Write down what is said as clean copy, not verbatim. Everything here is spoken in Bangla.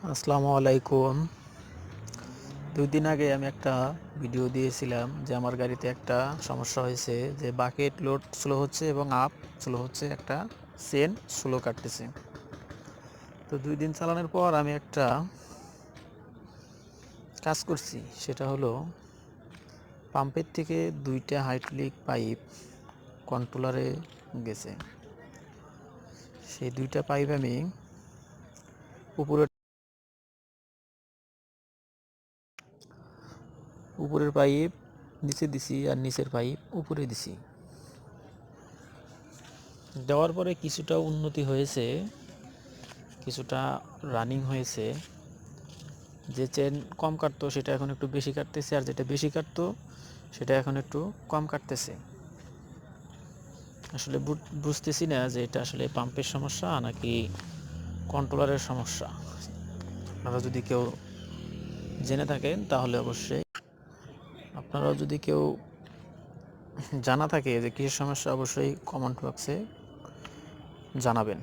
আসসালামু আলাইকুম। ২ দিন আগে আমি একটা ভিডিও দিয়েছিলাম যে আমার গাড়িতে একটা সমস্যা হয়েছে যে বাকেট লোড স্লো হচ্ছে এবং আপ স্লো হচ্ছে, একটা চেন স্লো কাটতেছে। তো ২ দিন চালানোর পর আমি একটা কাজ করছি, সেটা হলো পাম্পের থেকে ২টা হাইড্রোলিক পাইপ কন্ট্রোলারে গেছে। সেই ২টা পাইপ আমি উপরের পাইপ নিচে দিছি আর নিচের পাইপ উপরে দিছি। দেওয়ার পরে কিছুটা উন্নতি হয়েছে, কিছুটা রানিং হয়েছে। যে চেন কম কাটতো সেটা এখন একটু বেশি কাটতেছে, আর যেটা বেশি কাটতো সেটা এখন একটু কম কাটতেছে। আসলে বুঝতেছি না যে এটা আসলে পাম্পের সমস্যা নাকি কন্ট্রোলারের সমস্যা। আপনারা যদি কেউ জেনে থাকেন তাহলে অবশ্যই, আপনারাও যদি কেউ জানা থাকে যে কিসের সমস্যা, অবশ্যই কমেন্ট বক্সে জানাবেন।